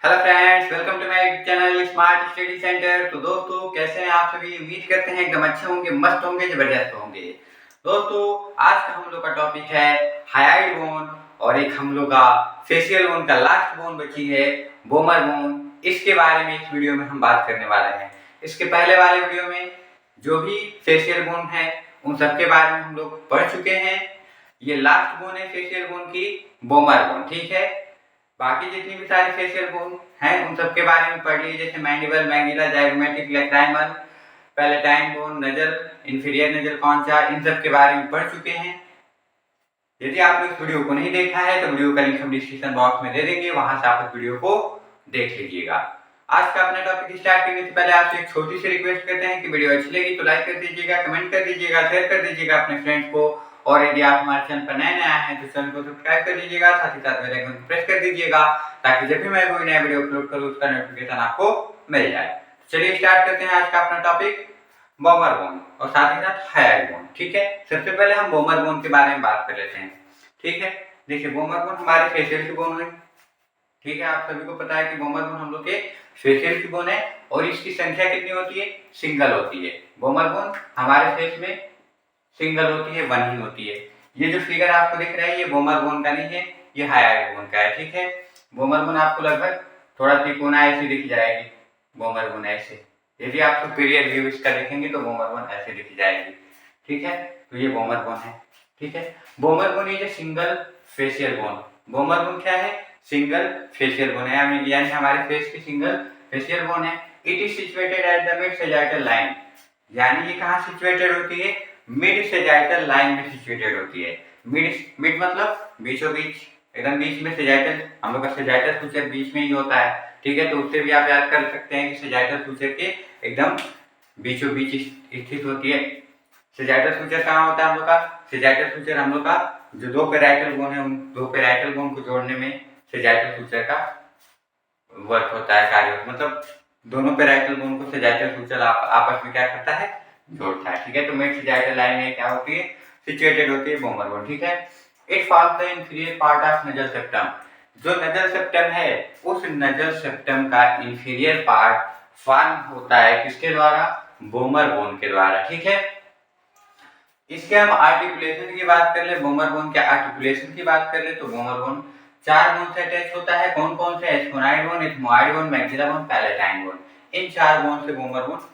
Hello friends, welcome to my channel smart study centre. तो दोस्तों, कैसे हैं आप सभी? उम्मीद करते हैं एकदम अच्छे होंगे, मस्त होंगे, जबरदस्त होंगे। दोस्तों, आज का हम लोग का टॉपिक है हाइड बोन और एक हम लोग का फेशियल बोन का लास्ट बोन बची है बोमर बोन। इसके बारे में इस वीडियो में हम बात करने वाले हैं। इसके पहले वाले वीडियो में जो भी फेशियल बोन है उन सबके बारे में हम लोग पढ़ चुके हैं। ये लास्ट बोन है फेशियल बोन की, बोमर बोन, ठीक है। बाकी जितनी भी सारी फेशियल बोन हैं उन सब के बारे में पढ़ लीजिए, जैसे mandible, maxilla, zygomatic, lacrimal, palatine bone, नजर, इंफीरियर नजर कॉन्चा, इन सब के बारे में पढ़ चुके हैं। यदि आपने इस वीडियो को नहीं देखा है तो वीडियो का लिंक हम डिस्क्रिप्शन बॉक्स में दे देंगे, वहां से आप इस वीडियो को देख लीजिएगा। आज का अपना टॉपिक स्टार्ट करने से पहले आपसे एक छोटी सी रिक्वेस्ट करते हैं कि वीडियो अच्छी लगी तो लाइक कर दीजिएगा, कमेंट कर दीजिएगा, शेयर कर दीजिएगा अपने फ्रेंड्स को। और यदि आप हमारे चैनल पर नए आए हैं तो चैनल को सब्सक्राइब कर दीजिएगा, साथ ही साथ बेल आइकन को प्रेस कर दीजिएगा ताकि जब भी मैं कोई नया वीडियो अपलोड करूं उसका नोटिफिकेशन आपको मिल जाए। चलिए स्टार्ट करते हैं आज का अपना टॉपिक, बोमर बोन और साथ ही साथ हाइड बोन। ठीक है, सबसे पहले हम बोमर बोन के बारे में बात कर लेते हैं। ठीक है, देखिए बोमर बोन हमारे फेशियल की बोन है। ठीक है, आप सभी को पता है कि बोमर बोन हम लोग के फेशियल की बोन है और इसकी संख्या कितनी होती है? सिंगल होती है। बोमर बोन हमारे फेस में सिंगल होती है, वन ही होती है। ये जो फिगर आपको दिख रहा है ये बोमर बोन का नहीं है, ये हाइड बोन का है। ठीक है, बोमर बोन आपको लगभग थोड़ा तिकोना ऐसे दिख जाएगी, बोमर बोन ऐसे। यदि आप सुपीरियर व्यू इसका देखेंगे तो बोमर बोन ऐसे दिख जाएगी। ठीक है, तो ये बोमर बोन है। ठीक है, bomber bone is a single facial bone. Bomber bone क्या है? सिंगल फेशियल बोन है, यानी हमारे फेस की सिंगल फेशियल बोन है। It is situated at the mid sagittal line, यानी ये कहाँ सिचुएटेड होती है? मिड सैजिटल लाइन में सिचुएटेड होती है। मिड मतलब बीचों बीच, एकदम बीच में। सैजिटल, हम लोग का सैजिटल सूचक बीच में ही होता है। ठीक है, तो उससे भी आप याद कर सकते हैं कि सैजिटल सूचक के एकदम बीचों बीच स्थित होती है। सैजिटल सूचक कहाँ होता है हम लोग का? सैजिटल सूचक हम लोग का जो दो पैराइटल बोन है उन दो पैराइटल बोन को जोड़ने में सैजिटल सूचक का वर्क होता है, कार्य। मतलब दोनों पैराइटल बोन को सैजिटल सूचक आपस में क्या करता है? जोड़ता है। ठीक है, तो मिड सैजिटल लाइन में क्या होती है? सिचुएटेड होती है बोमर बोन। ठीक है, it forms the inferior part of nasal septum. जो नजल सेप्टम है उस नजल सेप्टम का इंफीरियर पार्ट फॉर्म होता है किसके द्वारा? बोमर बोन के द्वारा। ठीक है, इसके हम आर्टिकुलेशन की बात कर ले, बोमर बोन के आर्टिकुलेशन की बात कर ले तो बोमर बोन चार बोन से अटैच होता है। कौन कौन से? Sphenoid bone, ethmoid bone, maxilla bone, palatine bone. इन चार बोन से बोमर बोन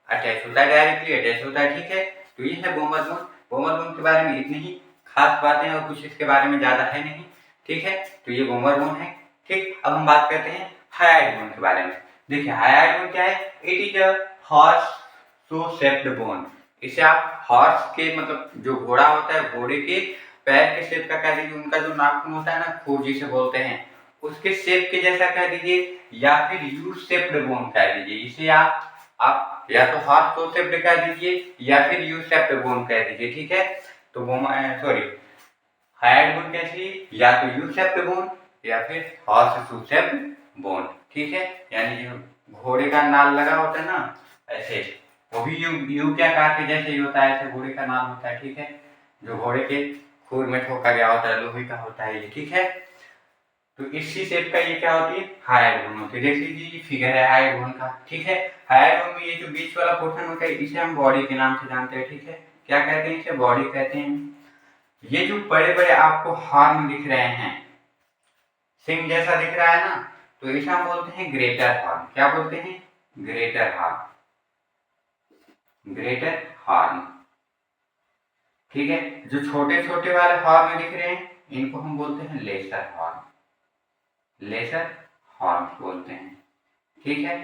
अटैच होता है, डायरेक्टली अटैच होता है। ठीक है, तो ये है बोमर बोन। बोमर बोन के बारे में इतनी ही खास बातें और कुछ इसके बारे में ज्यादा है नहीं। ठीक है, तो ये बोमर बोन है। ठीक, अब हम बात करते हैं हाइड बोन के बारे में। देखिए हाइड बोन क्या है? It is a horse show shaped bone. इसे आप हॉर्स के, मतलब जो घोड़ा होता है, घोड़े के पैर के शेप का कह दीजिए, उनका जो नाखून होता है ना, खूर जिसे बोलते हैं, उसके शेप के जैसा कह दीजिए, या फिर यू शेप्ड बोन कह दीजिए। इसे आप या तो हॉर्स शो शेप्ड कह दीजिए या फिर यू शेप्ड बोन कह दीजिए। ठीक है, तो हाइड बोन कैसी? या तो यू शेप्ड बोन या फिर हॉर्स शो शेप्ड बोन। ठीक है, यानी जो घोड़े का नाल लगा होता है ना, ऐसे वो भी यू के आकार के जैसे ही होता है, ऐसे घोड़े का नाम होता है। ठीक है, जो घोड़े के खूर में ठोका गया होता है, लोहे का होता है ये। ठीक है, तो इसी शेप का ये क्या होती है? हाइड बोन होती है। देख लीजिए ये फिगर है हाइड बोन का। ठीक है, हाइड बोन में ये जो बीच वाला पोर्शन होता है इसे हम बॉडी के नाम से जानते हैं। ठीक है, क्या कहते हैं? इसे बॉडी कहते हैं। ये जो बड़े बड़े आपको हॉर्न दिख रहे हैं, सिंह जैसा दिख रहा है ना, तो इसे हम बोलते हैं ग्रेटर हॉर्न। क्या बोलते हैं? Greater horn, greater horn. ठीक है, जो छोटे छोटे वाले हॉर्न दिख रहे हैं इनको हम बोलते हैं लेसर हॉर्न, लेसर हॉर्न बोलते हैं। ठीक है,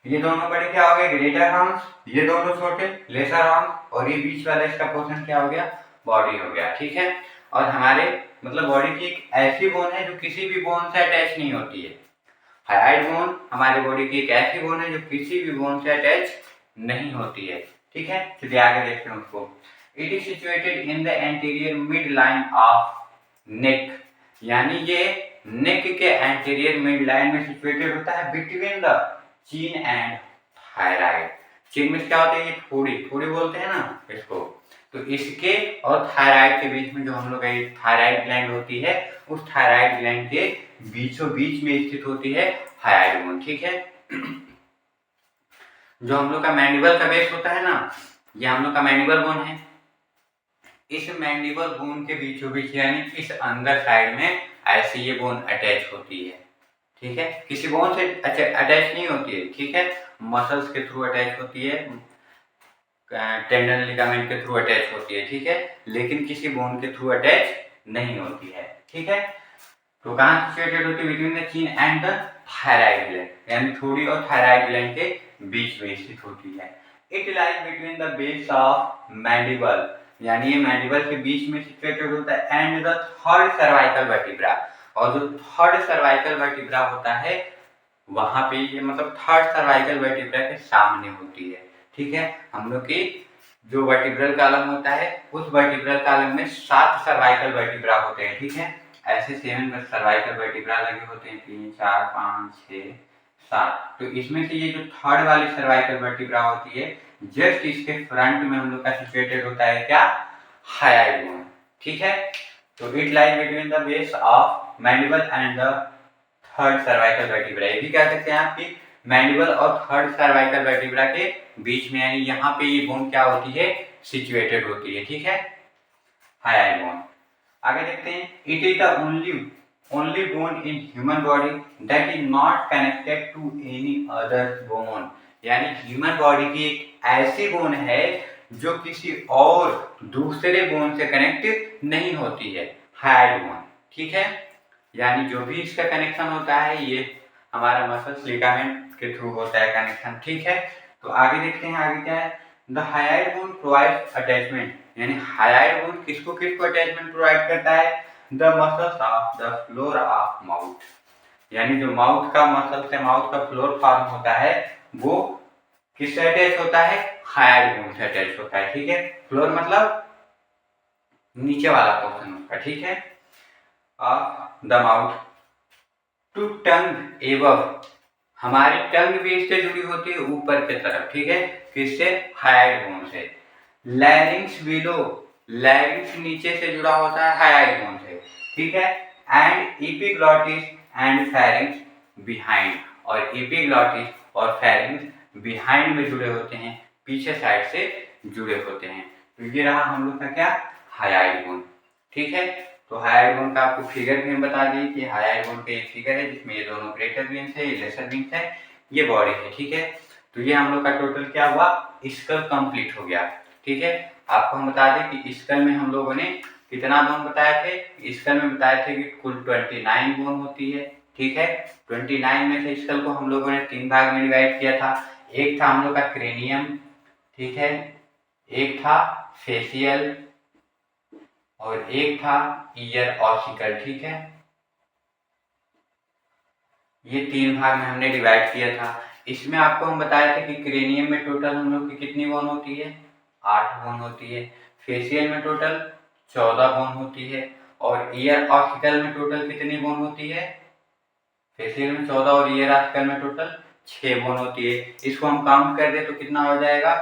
ये दोनों बड़े क्या हो गए? Greater horn. ये दोनों छोटे लेसर हॉर्न, और ये बीच वाला इसका पोर्शन क्या हो गया? बॉडी हो गया। ठीक है, और हमारे मतलब बॉडी की एक ऐसी बोन है जो किसी भी बोन से अटैच नहीं होती है। हाइड बोन हमारी बॉडी की एक ऐसी बोन है जो किसी भी बोन से अटैच नहीं होती है। ठीक है, चलिए आगे देखते हैं उसको। It is situated in the anterior mid line of neck, यानी ये नेक के एंटीरियर मिड लाइन में सिचुएटेड होता है, बिटवीन द चीन एंड थायराइड। चीन में क्या होता है? ये थोड़ी थोड़ी बोलते हैं ना इसको, तो इसके और थायराइड के बीच में जो हम लोग का थायराइड ग्लैंड होती है, उस थायराइड ग्लैंड के बीचों बीच में स्थित होती है हाइड बोन। ठीक है, जो हम लोग का मैंडिबल का बेस होता है ना, ये हम लोग का मैंडिबल बोन है। इस मैंडिबल बोन के बीचों बीच यानी इस अंदर साइड में ऐसे ये बोन अटैच होती है। ठीक है, किसी बोन से अटैच नहीं होती है। ठीक है, मसल्स के थ्रू अटैच होती है, टेंडन लिगामेंट के थ्रू अटैच होती है। ठीक है, लेकिन किसी बोन के थ्रू अटैच नहीं होती है। ठीक है, तो कहाँ सिचुएटेड होती है? Between the chin and the thyroid gland, यानी थोड़ी और थायराइड ग्लैंड के बीच में स्थित होती है। It lies between the base of mandible, यानी ये मैंडिबल के बीच में सिचुएटेड होता है, and the third cervical vertebra, और जो थर्ड सर्वाइकल वर्टिब्रा होता है वहां पे ये मतलब थर्ड सर्वाइकल वर्टिब्रा के सामने होती है। ठीक है, हम लोग की जो वर्टिब्रल कॉलम होता है, उस वर्टिब्रल कॉलम में 7 सर्वाइकल वर्टिब्रा होते हैं। ठीक है, ऐसे 7 सर्वाइकल वर्टिब्रा लगे होते हैं, 3 4 5 6 7। तो इसमें से ये जो थर्ड वाली सर्वाइकल वर्टिब्रा होती है, जस्ट इसके फ्रंट में हम लोग का सिचुएटेड होता है क्या? Hide bone. ठीक है, तो it lies between the base of mandible and the third cervical vertebra. ये भी कह सकते हैं आप कि मैंडिबल और थर्ड सर्वाइकल वर्टिब्रा के बीच में, यानी यहाँ पे ये बोन क्या होती है? सिचुएटेड होती है। ठीक है, हाइड बोन। आगे देखते हैं, it is the only bone in human body that is not connected to any other bone, यानी ह्यूमन बॉडी की एक ऐसी बोन है जो किसी और दूसरे बोन से कनेक्ट नहीं होती है, हाइड बोन। ठीक है, यानी जो भी इसका कनेक्शन होता है ये हमारा मसल्स लिगामेंट के थ्रू होता है कनेक्शन। ठीक है, तो आगे देखते हैं, आगे क्या है? The hide bone provides attachment, यानी हाइड बोन किसको किसको अटैचमेंट प्रोवाइड करता है? The muscles of the floor of mouth, यानी जो माउथ का मसल से माउथ का फ्लोर फॉर्म होता है वो किससे अटैच होता है? हाइड बोन से अटैच होता है। ठीक है, फ्लोर मतलब नीचे वाला पोर्शन उसका। ठीक है, of the mouth to tongue above, हमारी टंग भी इससे जुड़ी होती है ऊपर की तरफ। ठीक है, किससे? हाइड बोन से। लैरिंग्स बिलो, लैरिंग्स नीचे से जुड़ा होता है हाइड बोन से। ठीक है, and epiglottis and pharynx behind, और एपिग्लॉटिस और फेरिंक्स बिहाइंड में जुड़े होते हैं, पीछे साइड से जुड़े होते हैं। तो ये रहा हम लोग का क्या? Hide bone. ठीक है, तो हाइड बोन का आपको फिगर भी हम बता दिए कि हाइड बोन का एक फिगर है जिसमें ये दोनों ग्रेटर विंग्स है, ये लेसर विंग्स है, ये बॉडी है। ठीक है, तो ये हम लोग का टोटल क्या हुआ? स्कल कंप्लीट हो गया। ठीक है, आपको हम बता दें कि स्कल में हम लोगों ने कितना बोन बताए थे? स्कल में बताए थे कि कुल 29 बोन होती है। ठीक है, 29 में से स्कल को हम लोगों ने 3 भाग में डिवाइड किया था। एक था हम लोग का क्रेनियम, ठीक है, एक था फेशियल और एक था ईयर ऑसिकल। ठीक है, ये 3 भाग में हमने डिवाइड किया था। इसमें आपको हम बताए थे कि क्रेनियम में टोटल हम लोग की कितनी बोन होती है? 8 बोन होती है। फेशियल में टोटल 14 बोन होती है, और ईयर ऑसिकल में टोटल कितनी बोन होती है? फेशियल में 14 और ईयर ऑसिकल में टोटल 6 बोन होती है। इसको हम काउंट कर दे तो कितना हो जाएगा?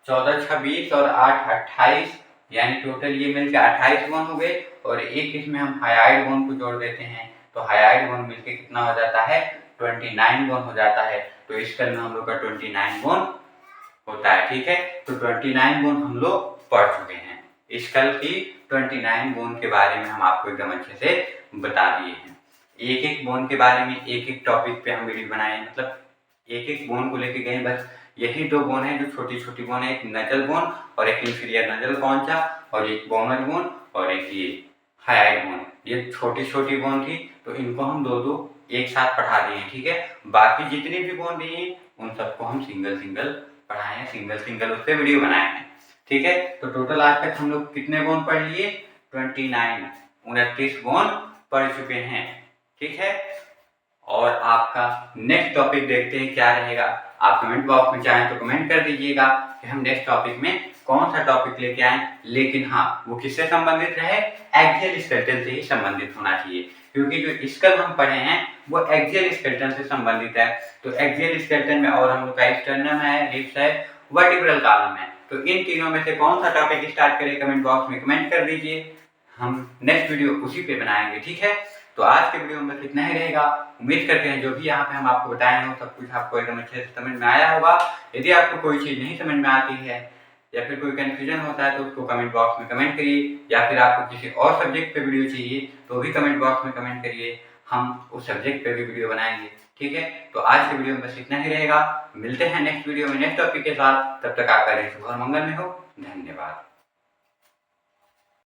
14 26 और 8 28, यानी टोटल ये मिलकर 28 बोन हो गए, और एक इसमें हम हाइड बोन को जोड़ देते हैं तो हाइड बोन मिलके कितना हो जाता है? 29 बोन हो जाता है। तो स्कल में हम लोग का 29 बोन होता है। ठीक है, तो 29 बोन हम लोग पढ़ चुके हैं। स्कल की 29 बोन के बारे में हम आपको एकदम अच्छे से बता दिए हैं। एक एक बोन के बारे में एक एक टॉपिक पे हम वीडियो बनाए हैं, मतलब एक एक बोन को लेके गए। बस यही 2 बोन है जो छोटी छोटी बोन है, एक नजल बोन और एक इंफीरियर नजल कॉन्चा, और एक बोनर बोन और एक ये हाइड बोन। ये छोटी छोटी बोन थी तो इनको हम दो एक साथ पढ़ा दिए। ठीक है, बाकी जितनी भी बोन दी है उन सबको हम सिंगल सिंगल पढ़ाए हैं, सिंगल सिंगल उस पर वीडियो बनाए हैं। ठीक है, तो टोटल आज तक हम लोग कितने बोन पढ़ लिए? 29 बोन पढ़ चुके हैं। ठीक है, और आपका नेक्स्ट टॉपिक देखते हैं क्या रहेगा। आप कमेंट बॉक्स में चाहें तो कमेंट कर दीजिएगा कि हम नेक्स्ट टॉपिक में कौन सा टॉपिक लेके आए, लेकिन हाँ वो किससे संबंधित रहे? एक्सियल स्केलेटन से ही संबंधित होना चाहिए, क्योंकि जो स्कल हम पढ़े हैं वो एक्सियल स्केलेटन से संबंधित है। तो एक्सियल स्केलेटन में और हम लोग का स्टर्नम है, रिब्स है, वर्टिब्रल कॉलम है, तो इन तीनों में से कौन सा टॉपिक स्टार्ट करें कमेंट बॉक्स में कमेंट कर दीजिए, हम नेक्स्ट वीडियो उसी पे बनाएंगे। ठीक है, तो आज के वीडियो में बस इतना ही रहेगा। उम्मीद करते हैं जो भी यहाँ पे हम आपको बताए हो सब कुछ आपको एकदम अच्छे से समझ में आया होगा। यदि आपको कोई चीज़ नहीं समझ में आती है या फिर कोई कन्फ्यूजन होता है तो उसको कमेंट बॉक्स में कमेंट करिए, या फिर आपको किसी और सब्जेक्ट पे वीडियो चाहिए तो भी कमेंट बॉक्स में कमेंट करिए, हम उस सब्जेक्ट पे भी वीडियो बनाएंगे। ठीक है, तो आज के वीडियो में बस इतना ही रहेगा। मिलते हैं नेक्स्ट वीडियो में नेक्स्ट टॉपिक के साथ, तब तक आपका दिन शुभ और मंगल में हो। धन्यवाद।